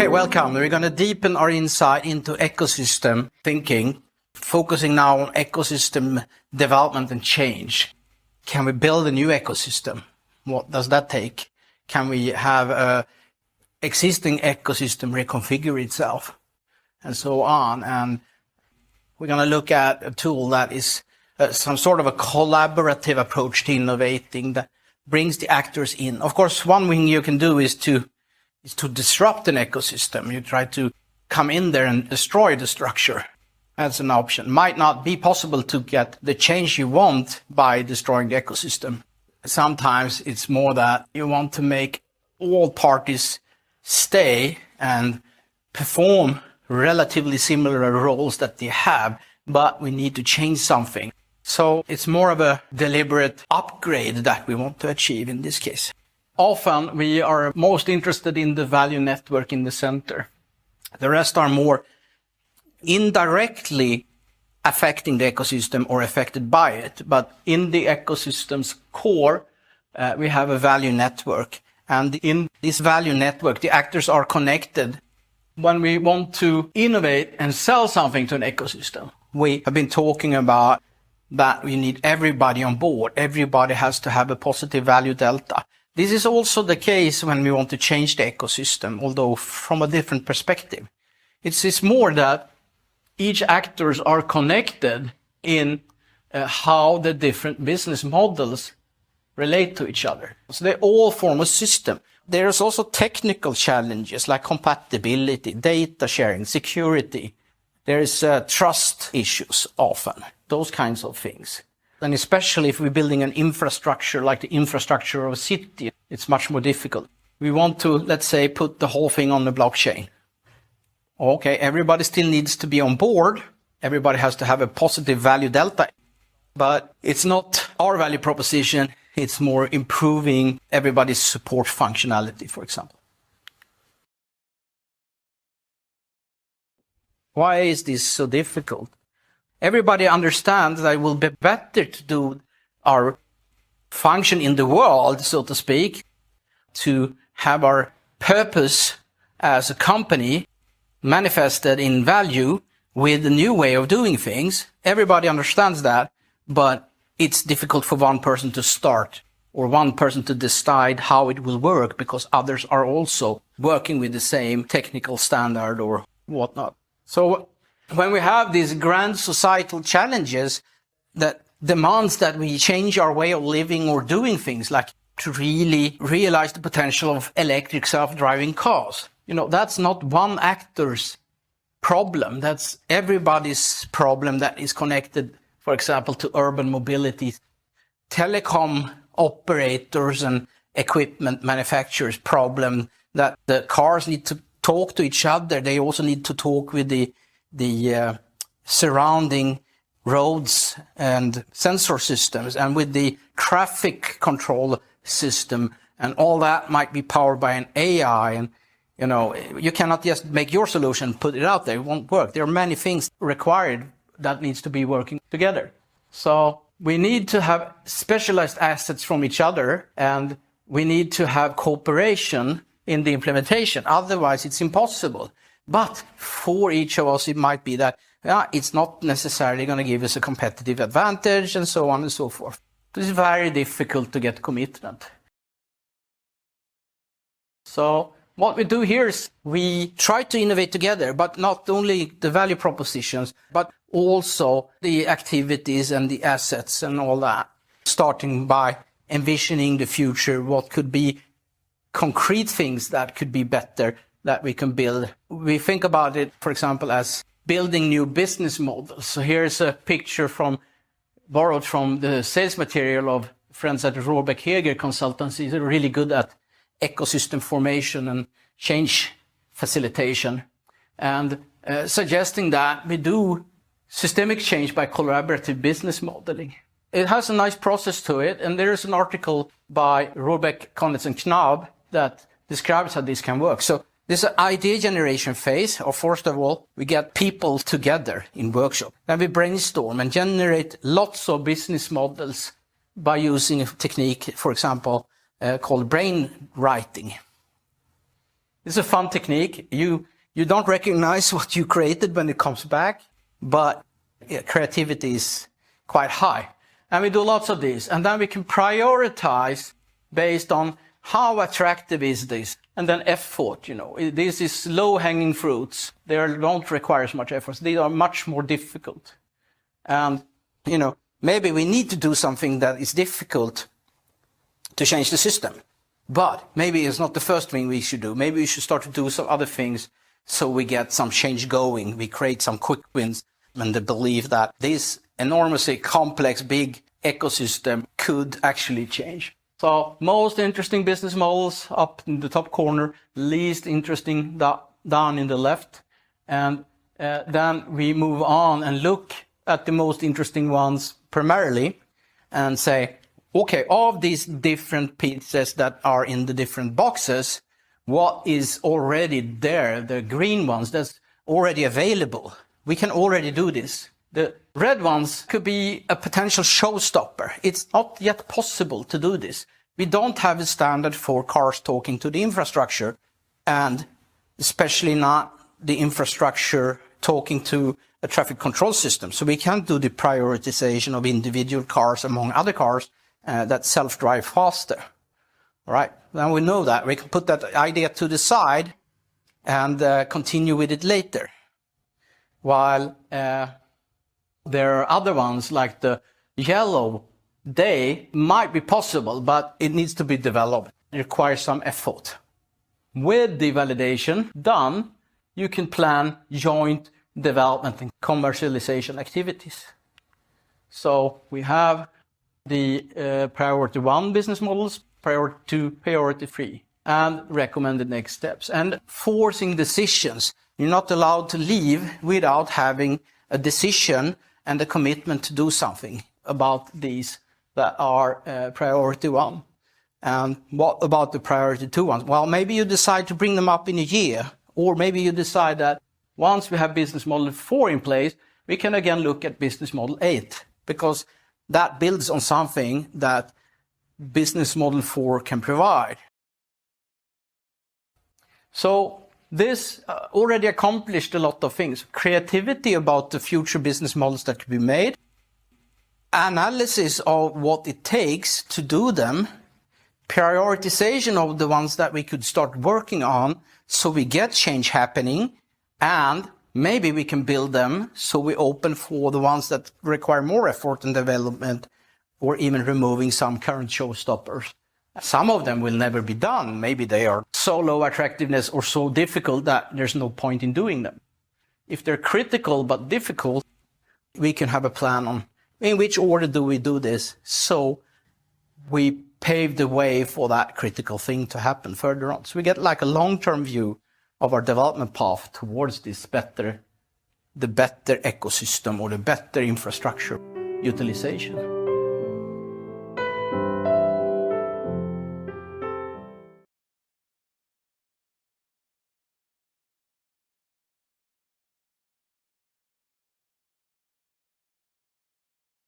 Okay, welcome. We're going to deepen our insight into ecosystem thinking, focusing now on ecosystem development and change. Can we build a new ecosystem? What does that take? Can we have an existing ecosystem reconfigure itself? And so on. And we're going to look at a tool that is some sort of a collaborative approach to innovating that brings the actors in. Of course, one thing you can do is to disrupt an ecosystem. You try to come in there and destroy the structure. That's an option. Might not be possible to get the change you want by destroying the ecosystem. Sometimes it's more that you want to make all parties stay and perform relatively similar roles that they have, but we need to change something. So it's more of a deliberate upgrade that we want to achieve in this case. Often we are most interested in the value network in the center. The rest are more indirectly affecting the ecosystem or affected by it. But in the ecosystem's core, we have a value network. And in this value network, the actors are connected. When we want to innovate and sell something to an ecosystem, we have been talking about that we need everybody on board. Everybody has to have a positive value delta. This is also the case when we want to change the ecosystem, although from a different perspective. It's more that each actors are connected in how the different business models relate to each other. So they all form a system. There's also technical challenges like compatibility, data sharing, security. There's trust issues often, those kinds of things. And especially if we're building an infrastructure like the infrastructure of a city, it's much more difficult. We want to, let's say, put the whole thing on the blockchain. Okay, everybody still needs to be on board. Everybody has to have a positive value delta. But it's not our value proposition. It's more improving everybody's support functionality, for example. Why is this so difficult? Everybody understands that it will be better to do our function in the world, so to speak, to have our purpose as a company manifested in value with a new way of doing things. Everybody understands that, but it's difficult for one person to start or one person to decide how it will work because others are also working with the same technical standard or whatnot. So when we have these grand societal challenges that demands that we change our way of living or doing things, like to really realize the potential of electric self-driving cars, that's not one actor's problem. That's everybody's problem that is connected, for example, to urban mobility. Telecom operators and equipment manufacturers' problem that the cars need to talk to each other. They also need to talk with the surrounding roads and sensor systems and with the traffic control system, and all that might be powered by an AI. And you cannot just make your solution, put it out there. It won't work. There are many things required that needs to be working together. So we need to have specialized assets from each other, and we need to have cooperation in the implementation. Otherwise, it's impossible. But for each of us, it might be that it's not necessarily going to give us a competitive advantage and so on and so forth. It's very difficult to get commitment. So what we do here is we try to innovate together, but not only the value propositions, but also the activities and the assets and all that. Starting by envisioning the future, what could be concrete things that could be better that we can build. We think about it, for example, as building new business models. So here's a picture borrowed from the sales material of friends at Rohrbeck consultancy. They're really good at ecosystem formation and change facilitation, and suggesting that we do systemic change by collaborative business modeling. It has a nice process to it, and there is an article by Rohrbeck, Konitz and Knab that describes how this can work. So this idea generation phase, or first of all, we get people together in workshop. Then we brainstorm and generate lots of business models by using a technique, for example, called brain writing. It's a fun technique. You don't recognize what you created when it comes back, but creativity is quite high. And we do lots of these. And then we can prioritize based on how attractive is this. And then effort, This is low-hanging fruits. They don't require as much effort. These are much more difficult. And, maybe we need to do something that is difficult to change the system. But maybe it's not the first thing we should do. Maybe we should start to do some other things so we get some change going. We create some quick wins and the belief that this enormously complex, big ecosystem could actually change. So most interesting business models up in the top corner, least interesting down in the left. And then we move on and look at the most interesting ones primarily and say, okay, of these different pieces that are in the different boxes, what is already there, the green ones that's already available? We can already do this. The red ones could be a potential showstopper. It's not yet possible to do this. We don't have a standard for cars talking to the infrastructure, and especially not the infrastructure talking to a traffic control system. So we can't do the prioritization of individual cars among other cars that self-drive faster. All right, now we know that. We can put that idea to the side and continue with it later. While there are other ones like the yellow, they might be possible, but it needs to be developed. It requires some effort. With the validation done, you can plan joint development and commercialization activities. So we have the priority 1 business models, priority 2, priority 3, and recommended next steps. And forcing decisions. You're not allowed to leave without having a decision and a commitment to do something about these that are priority 1. And what about the priority 2 ones? Well, maybe you decide to bring them up in a year, or maybe you decide that once we have business model 4 in place, we can again look at business model 8, because that builds on something that business model 4 can provide. So this already accomplished a lot of things. Creativity about the future business models that could be made, analysis of what it takes to do them, prioritization of the ones that we could start working on so we get change happening, and maybe we can build them so we open for the ones that require more effort and development, or even removing some current showstoppers. Some of them will never be done. Maybe they are so low attractiveness or so difficult that there's no point in doing them. If they're critical but difficult, we can have a plan on in which order do we do this, so we pave the way for that critical thing to happen further on. So we get like a long-term view of our development path towards this the better ecosystem or the better infrastructure utilization.